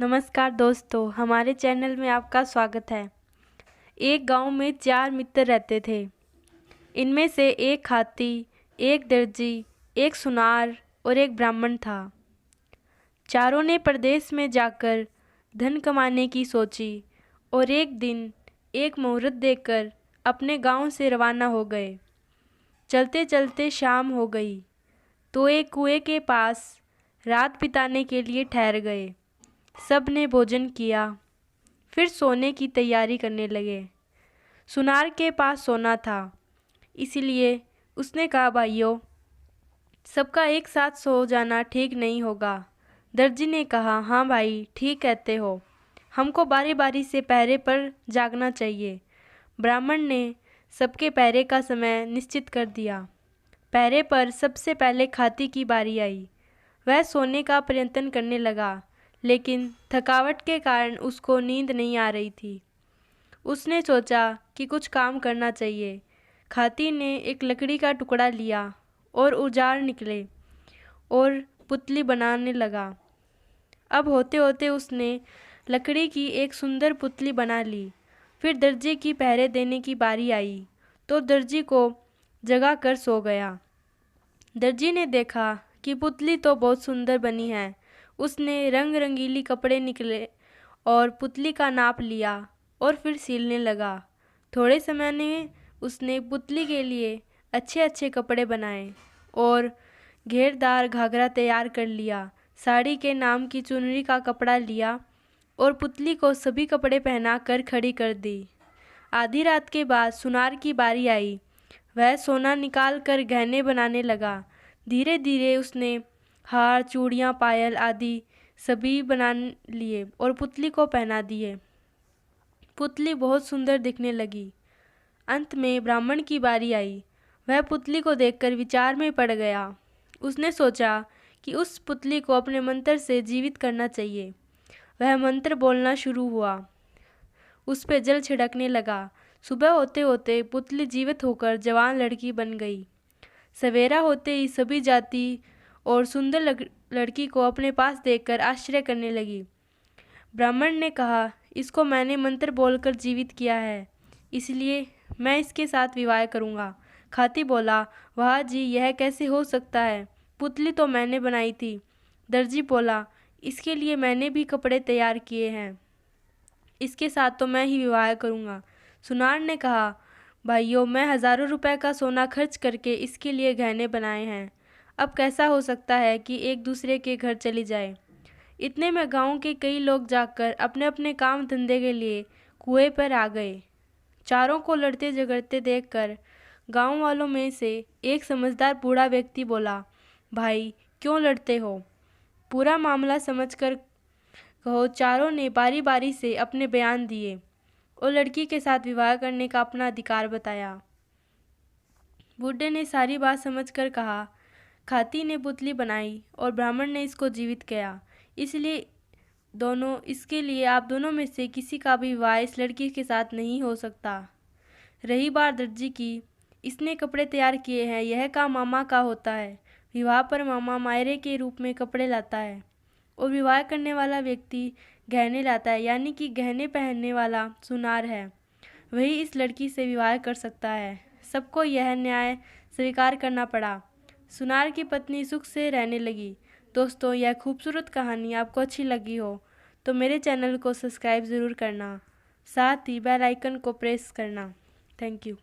नमस्कार दोस्तों, हमारे चैनल में आपका स्वागत है। एक गांव में 4 मित्र रहते थे। इनमें से एक हाथी, एक दर्जी, एक सुनार और एक ब्राह्मण था। चारों ने परदेश में जाकर धन कमाने की सोची और एक दिन एक मुहूर्त देखकर अपने गांव से रवाना हो गए। चलते चलते शाम हो गई तो एक कुएं के पास रात बिताने के लिए ठहर गए। सब ने भोजन किया, फिर सोने की तैयारी करने लगे। सुनार के पास सोना था, इसीलिए उसने कहा, भाइयों, सबका एक साथ सो जाना ठीक नहीं होगा। दर्जी ने कहा, हाँ भाई, ठीक कहते हो, हमको बारी बारी से पहरे पर जागना चाहिए। ब्राह्मण ने सबके पहरे का समय निश्चित कर दिया। पहरे पर सबसे पहले हाथी की बारी आई। वह सोने का प्रयत्न करने लगा, लेकिन थकावट के कारण उसको नींद नहीं आ रही थी। उसने सोचा कि कुछ काम करना चाहिए। हाथी ने एक लकड़ी का टुकड़ा लिया और औजार निकले और पुतली बनाने लगा। अब होते होते उसने लकड़ी की एक सुंदर पुतली बना ली। फिर दर्जी की पहरे देने की बारी आई तो दर्जी को जगा कर सो गया। दर्जी ने देखा कि पुतली तो बहुत सुंदर बनी है। उसने रंग रंगीली कपड़े निकले और पुतली का नाप लिया और फिर सिलने लगा। थोड़े समय में उसने पुतली के लिए अच्छे अच्छे कपड़े बनाए और घेरदार घाघरा तैयार कर लिया। साड़ी के नाम की चुनरी का कपड़ा लिया और पुतली को सभी कपड़े पहना कर खड़ी कर दी। आधी रात के बाद सुनार की बारी आई। वह सोना निकाल कर गहने बनाने लगा। धीरे धीरे उसने हार, चूड़ियाँ, पायल आदि सभी बना लिए और पुतली को पहना दिए। पुतली बहुत सुंदर दिखने लगी। अंत में ब्राह्मण की बारी आई। वह पुतली को देखकर विचार में पड़ गया। उसने सोचा कि उस पुतली को अपने मंत्र से जीवित करना चाहिए। वह मंत्र बोलना शुरू हुआ। उस पर जल छिड़कने लगा। सुबह होते होते पुतली जीवित होकर जवान लड़की बन गई। सवेरा होते ही सभी जाति और सुंदर लड़की को अपने पास देखकर आश्चर्य करने लगी। ब्राह्मण ने कहा, इसको मैंने मंत्र बोलकर जीवित किया है, इसलिए मैं इसके साथ विवाह करूँगा। हाथी बोला, वाह जी, यह कैसे हो सकता है? पुतली तो मैंने बनाई थी। दर्जी बोला, इसके लिए मैंने भी कपड़े तैयार किए हैं, इसके साथ तो मैं ही विवाह करूँगा। सुनार ने कहा, भाइयों, मैं हज़ारों रुपए का सोना खर्च करके इसके लिए गहने बनाए हैं। अब कैसा हो सकता है कि एक दूसरे के घर चली जाए? इतने में गांव के कई लोग जाकर अपने अपने काम धंधे के लिए कुएं पर आ गए। चारों को लड़ते झगड़ते देखकर गांव वालों में से एक समझदार बूढ़ा व्यक्ति बोला, भाई, क्यों लड़ते हो? पूरा मामला समझकर कहो। चारों ने बारी बारी से अपने बयान दिए और लड़की के साथ विवाह करने का अपना अधिकार बताया। बूढ़े ने सारी बात समझकर कहा, हाथी ने पुतली बनाई और ब्राह्मण ने इसको जीवित किया, इसके लिए आप दोनों में से किसी का भी विवाह इस लड़की के साथ नहीं हो सकता। रही बात दर्जी की, इसने कपड़े तैयार किए हैं, यह काम मामा का होता है। विवाह पर मामा मायरे के रूप में कपड़े लाता है और विवाह करने वाला व्यक्ति गहने लाता है, यानी कि गहने पहनने वाला सुनार है, वही इस लड़की से विवाह कर सकता है। सबको यह न्याय स्वीकार करना पड़ा। सुनार की पत्नी सुख से रहने लगी। दोस्तों, यह खूबसूरत कहानी आपको अच्छी लगी हो तो मेरे चैनल को सब्सक्राइब ज़रूर करना, साथ ही बेल आइकन को प्रेस करना। Thank you.